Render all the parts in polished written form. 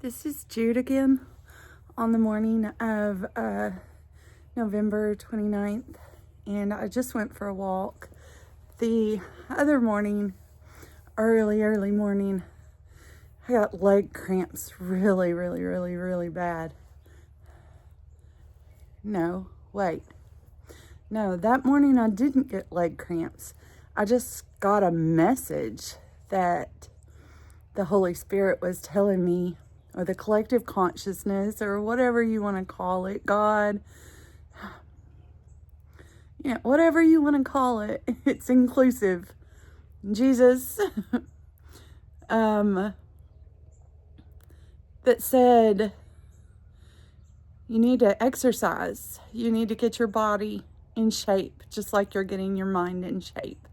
This is Jude again on the morning of November 29th, and I just went for a walk. The other morning, early morning, I got leg cramps really bad. No, that morning I didn't get leg cramps. I just got a message that the Holy Spirit was telling me, or the collective consciousness, or whatever you want to call it, God, whatever you want to call it, it's inclusive. Jesus, that said, you need to exercise. You need to get your body in shape, just like you're getting your mind in shape.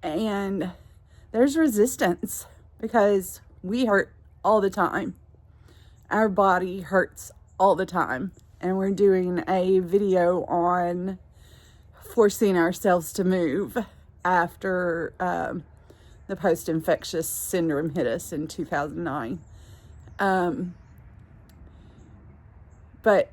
And there's resistance because we hurt all the time. Our body hurts all the time. And we're doing a video on forcing ourselves to move after the post-infectious syndrome hit us in 2009. But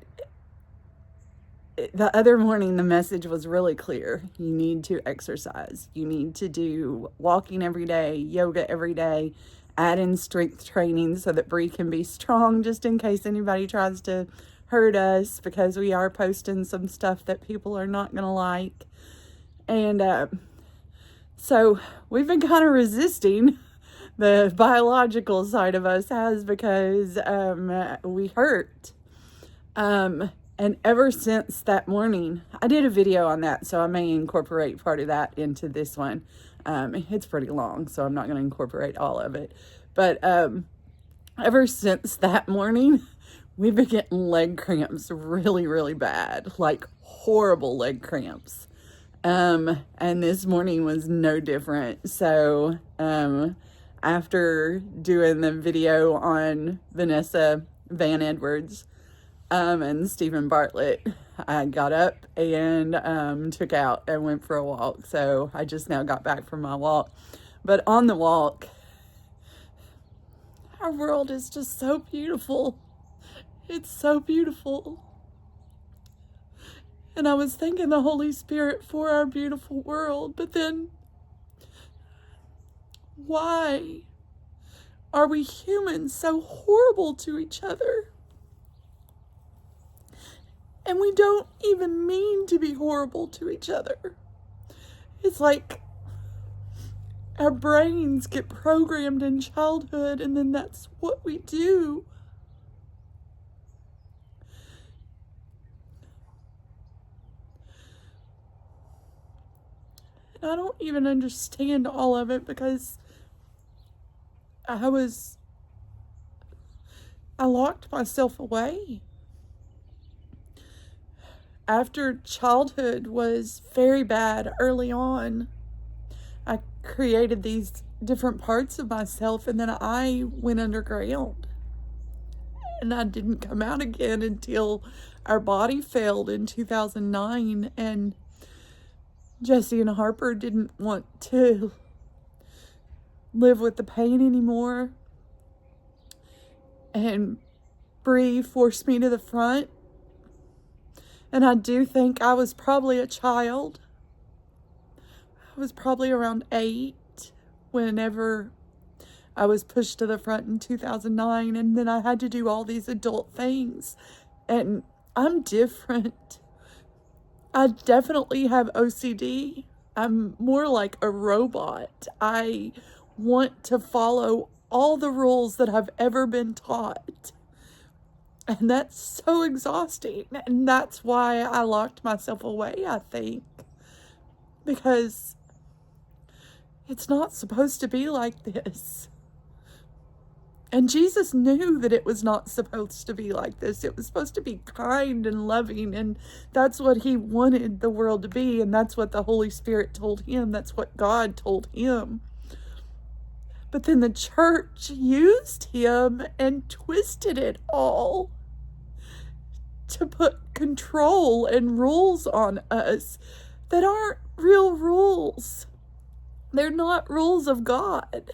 the other morning, the message was really clear. You need to exercise. You need to do walking every day, yoga every day, add in strength training so that Bre can be strong, just in case anybody tries to hurt us, because we are posting some stuff that people are not going to like. And so we've been kind of resisting. The biological side of us has, because we hurt. And ever since that morning, I did a video on that, so I may incorporate part of that into this one. It's pretty long, so I'm not going to incorporate all of it. But ever since that morning, we've been getting leg cramps really bad, like horrible leg cramps. And this morning was no different. So after doing the video on Vanessa Van Edwards and Stephen Bartlett, I got up and took out and went for a walk. So I just now got back from my walk. But on the walk, our world is just so beautiful. It's so beautiful. And I was thanking the Holy Spirit for our beautiful world. But then, why are we humans so horrible to each other? And we don't even mean to be horrible to each other. It's like our brains get programmed in childhood, and then that's what we do. And I don't even understand all of it, because I locked myself away. After childhood was very bad early on, I created these different parts of myself, and then I went underground. And I didn't come out again until our body failed in 2009, and Jesse and Harper didn't want to live with the pain anymore. And Bre forced me to the front. And I do think I was probably a child. I was probably around 8 whenever I was pushed to the front in 2009. And then I had to do all these adult things. And I'm different. I definitely have OCD. I'm more like a robot. I want to follow all the rules that I've ever been taught. And that's so exhausting. And that's why I locked myself away, I think. Because it's not supposed to be like this. And Jesus knew that it was not supposed to be like this. It was supposed to be kind and loving. And that's what he wanted the world to be. And that's what the Holy Spirit told him. That's what God told him. But then the church used him and twisted it all to put control and rules on us that aren't real rules. They're not rules of God.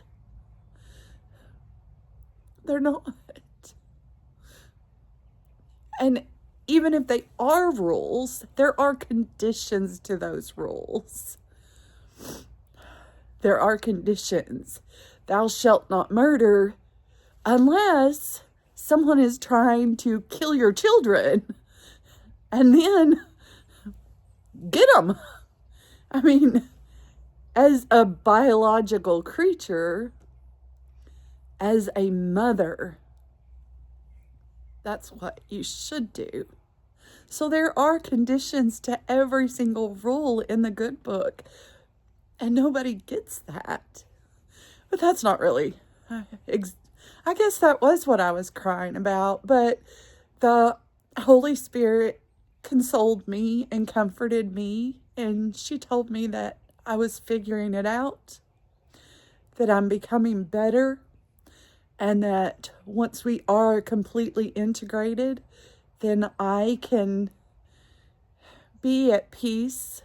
They're not. And even if they are rules, there are conditions to those rules. There are conditions. Thou shalt not murder unless someone is trying to kill your children, and then get them. I mean, as a biological creature, as a mother, that's what you should do. So there are conditions to every single rule in the good book, and nobody gets that. But that's not really, I guess that was what I was crying about, but the Holy Spirit consoled me and comforted me, and she told me that I was figuring it out, that I'm becoming better, and that once we are completely integrated, then I can be at peace,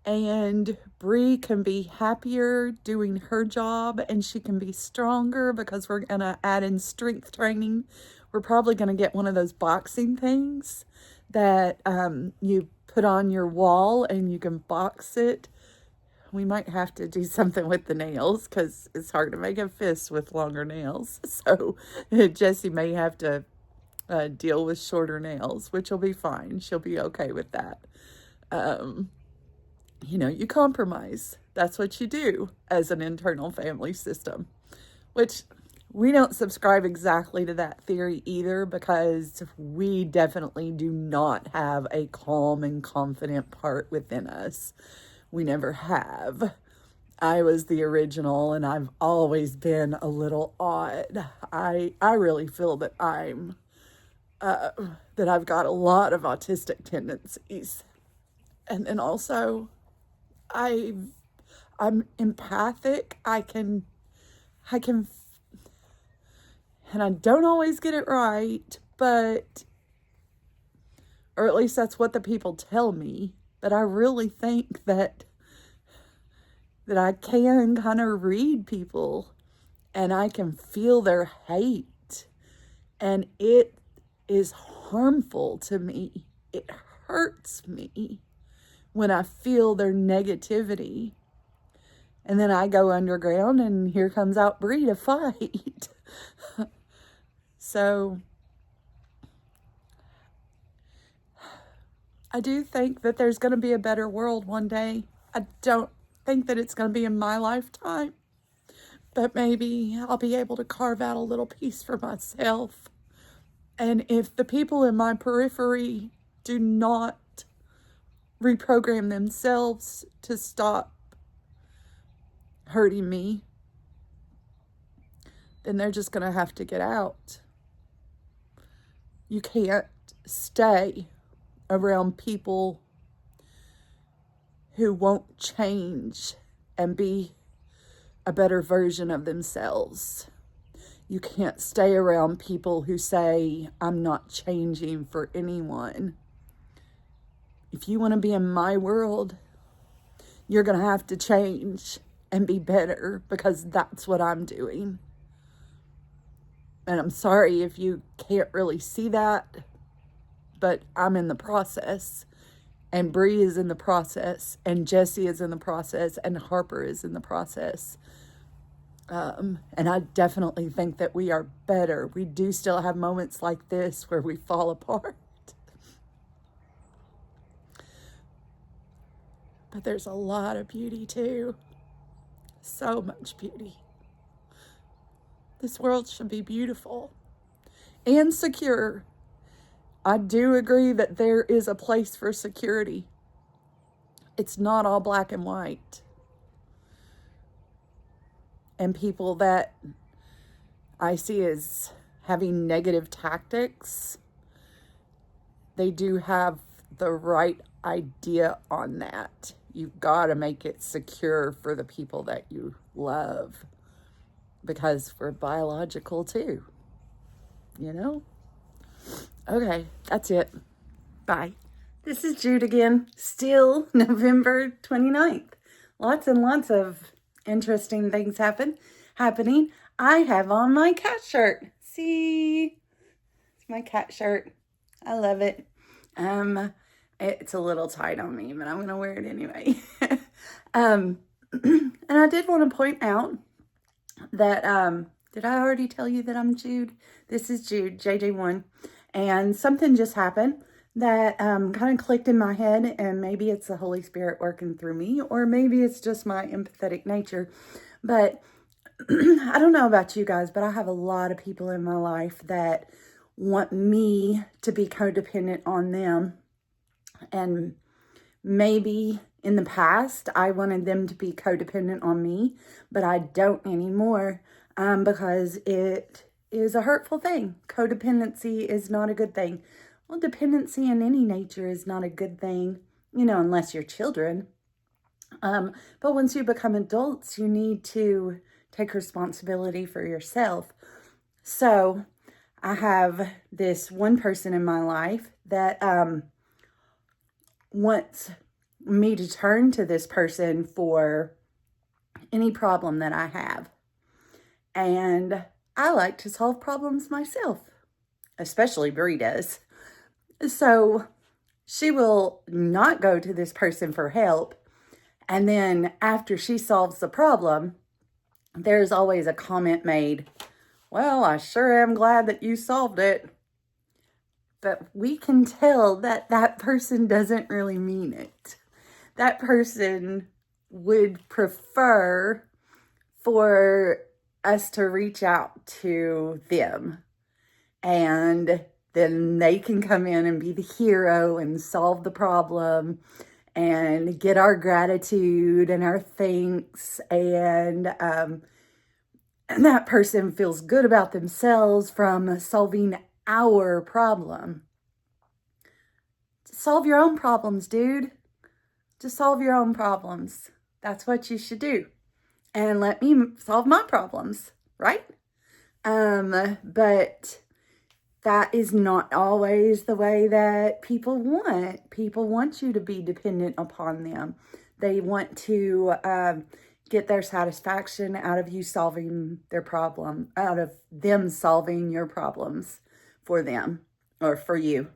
and Bre can be happier doing her job, and she can be stronger because we're going to add in strength training. We're probably going to get one of those boxing things that you put on your wall and you can box it. We might have to do something with the nails because it's hard to make a fist with longer nails. So Jesse may have to deal with shorter nails, which will be fine. She'll be okay with that. You know, you compromise. That's what you do as an internal family system, which we don't subscribe exactly to that theory either, because we definitely do not have a calm and confident part within us. We never have. I was the original, and I've always been a little odd. I really feel that that I've got a lot of autistic tendencies. And then also, I'm empathic. I can, and I don't always get it right, but, or at least that's what the people tell me. But I really think that I can kind of read people, and I can feel their hate, and it is harmful to me. It hurts me when I feel their negativity. And then I go underground, and here comes out Bre to fight. So I do think that there's going to be a better world one day. I don't think that it's going to be in my lifetime, but maybe I'll be able to carve out a little piece for myself. And if the people in my periphery do not reprogram themselves to stop hurting me, then they're just going to have to get out. You can't stay around people who won't change and be a better version of themselves. You can't stay around people who say, I'm not changing for anyone. If you want to be in my world, you're going to have to change and be better, because that's what I'm doing. And I'm sorry if you can't really see that, but I'm in the process, and Bre is in the process, and Jesse is in the process, and Harper is in the process. And I definitely think that we are better. We do still have moments like this where we fall apart. But there's a lot of beauty too. So much beauty. This world should be beautiful and secure. I do agree that there is a place for security. It's not all black and white. And people that I see as having negative tactics, they do have the right idea on that. You've got to make it secure for the people that you love, because we're biological too, you know? Okay, that's it. Bye. This is Jude again. Still November 29th. Lots and lots of interesting things happening. I have on my cat shirt. See? It's my cat shirt. I love it. It's a little tight on me, but I'm going to wear it anyway. And I did want to point out that, did I already tell you that I'm Jude? This is Jude, JJ1. And something just happened that kind of clicked in my head, and maybe it's the Holy Spirit working through me, or maybe it's just my empathetic nature. But I don't know about you guys, but I have a lot of people in my life that want me to be codependent on them. And maybe in the past, I wanted them to be codependent on me, but I don't anymore because it is a hurtful thing. Codependency is not a good thing. Well, dependency in any nature is not a good thing, you know, unless you're children. But once you become adults, you need to take responsibility for yourself. So I have this one person in my life that wants me to turn to this person for any problem that I have. And I like to solve problems myself, especially Bre does. So she will not go to this person for help. And then after she solves the problem, there's always a comment made, well, I sure am glad that you solved it. But we can tell that that person doesn't really mean it. That person would prefer for us to reach out to them. And then they can come in and be the hero and solve the problem and get our gratitude and our thanks. And that person feels good about themselves from solving our problem. Solve your own problems, dude. Just solve your own problems. That's what you should do. And let me solve my problems, right? But that is not always the way that people want. People want you to be dependent upon them. They want to get their satisfaction out of you solving their problem, out of them solving your problems for them or for you.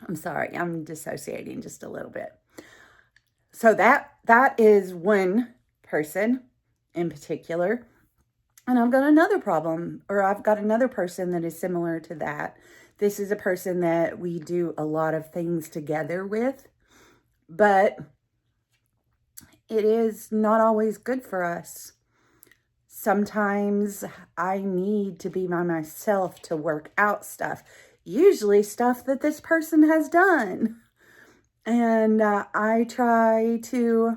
I'm sorry, I'm dissociating just a little bit. So that is one person in particular. And I've got another problem, or I've got another person that is similar to that. This is a person that we do a lot of things together with, but it is not always good for us. Sometimes I need to be by myself to work out stuff, usually stuff that this person has done. And I try to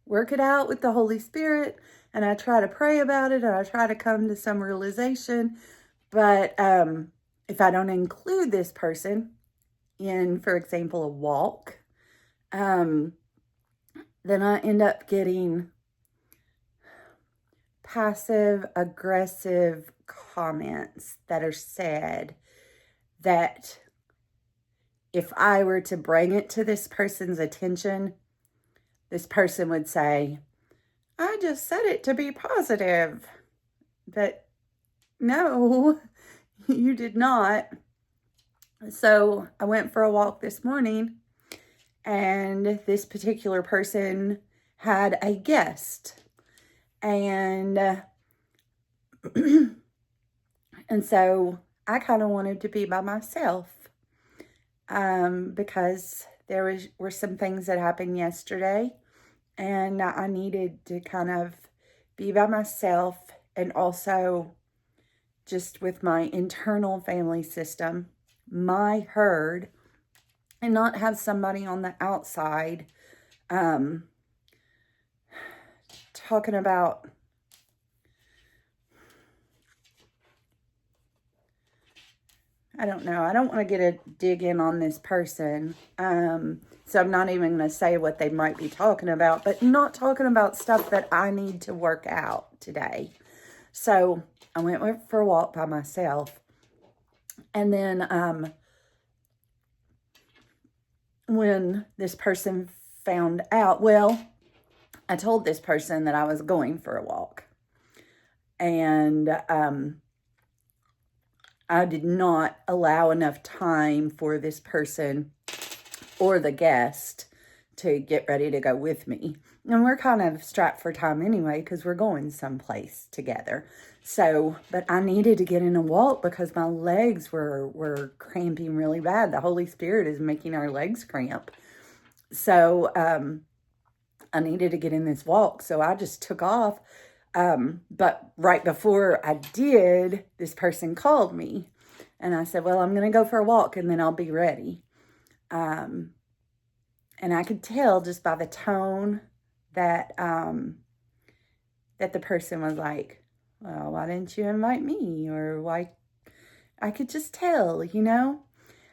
work it out with the Holy Spirit, and I try to pray about it, and I try to come to some realization. But if I don't include this person in, for example, a walk, then I end up getting passive-aggressive comments that are said that if I were to bring it to this person's attention, this person would say, I just said it to be positive. But no, you did not. So I went for a walk this morning, and this particular person had a guest. And and so I kind of wanted to be by myself because there were some things that happened yesterday, and I needed to kind of be by myself, and also just with my internal family system, my herd, and not have somebody on the outside talking about I don't know. I don't want to dig in on this person. So I'm not even going to say what they might be talking about, but not talking about stuff that I need to work out today. So I went for a walk by myself. And then when this person found out, well, I told this person that I was going for a walk. And I did not allow enough time for this person or the guest to get ready to go with me. And we're kind of strapped for time anyway because we're going someplace together. So, but I needed to get in a walk because my legs were cramping really bad. The Holy Spirit is making our legs cramp. So, I needed to get in this walk. So I just took off. But right before I did, this person called me. And I said, well, I'm going to go for a walk and then I'll be ready. And I could tell just by the tone that that the person was like, well, why didn't you invite me? Or why? I could just tell, you know?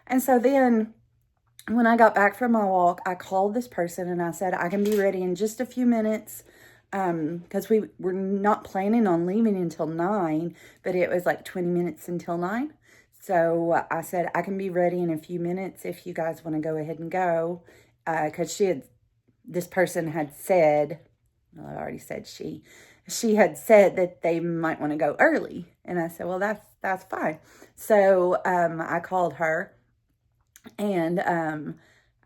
And so then when I got back from my walk, I called this person and I said, I can be ready in just a few minutes. Because we were not planning on leaving until 9, but it was like 20 minutes until 9. So I said, I can be ready in a few minutes if you guys want to go ahead and go. Because this person had said, well, I already said she had said that they might want to go early. And I said, well, that's fine. So I called her and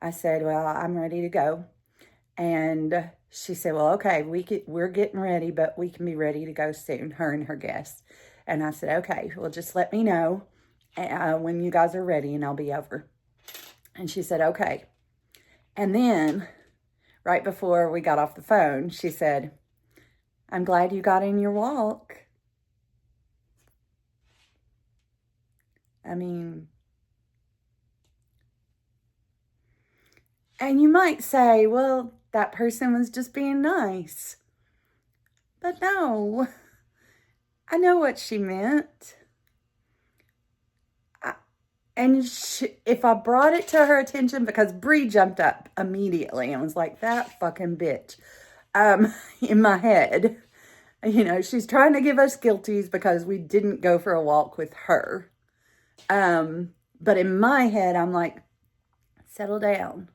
I said, well, I'm ready to go. And she said, well, okay, we're getting ready, but we can be ready to go soon, her and her guests. And I said, okay, well, just let me know when you guys are ready and I'll be over. And she said, okay. And then right before we got off the phone, she said, I'm glad you got in your walk. I mean, and you might say, well, that person was just being nice. But no, I know what she meant. If I brought it to her attention, because Bre jumped up immediately and was like, that fucking bitch, in my head. You know, she's trying to give us guilties because we didn't go for a walk with her. But in my head, I'm like, settle down.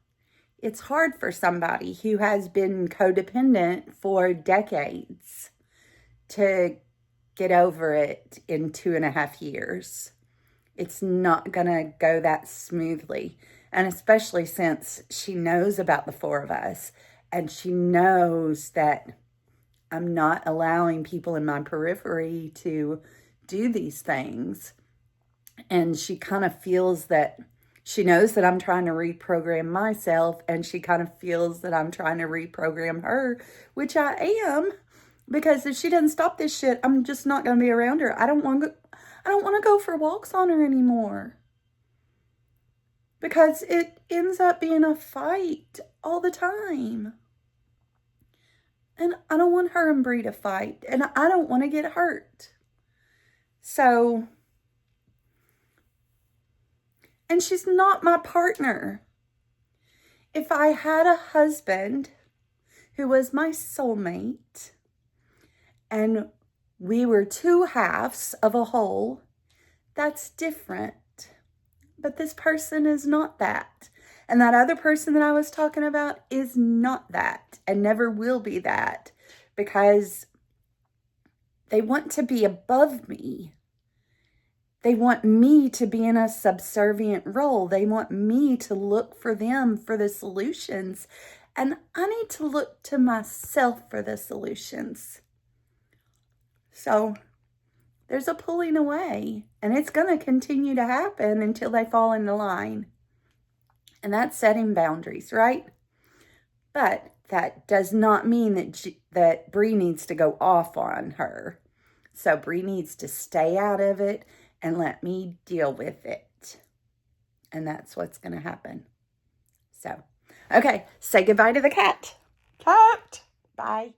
It's hard for somebody who has been codependent for decades to get over it in 2.5 years. It's not going to go that smoothly. And especially since she knows about the 4 of us and she knows that I'm not allowing people in my periphery to do these things. And she kind of feels that she knows that I'm trying to reprogram myself, and she kind of feels that I'm trying to reprogram her, which I am, because if she doesn't stop this shit, I'm just not going to be around her. I don't want to go for walks on her anymore, because it ends up being a fight all the time. And I don't want her and Bre to fight, and I don't want to get hurt. So, and she's not my partner. If I had a husband who was my soulmate and we were 2 halves of a whole, that's different. But this person is not that. And that other person that I was talking about is not that and never will be that, because they want to be above me. They want me to be in a subservient role. They want me to look for them for the solutions. And I need to look to myself for the solutions. So there's a pulling away. And it's going to continue to happen until they fall into line. And that's setting boundaries, right? But that does not mean that Bre needs to go off on her. So Bre needs to stay out of it and let me deal with it. And that's what's going to happen. So, okay, say goodbye to the cat. Cat, bye.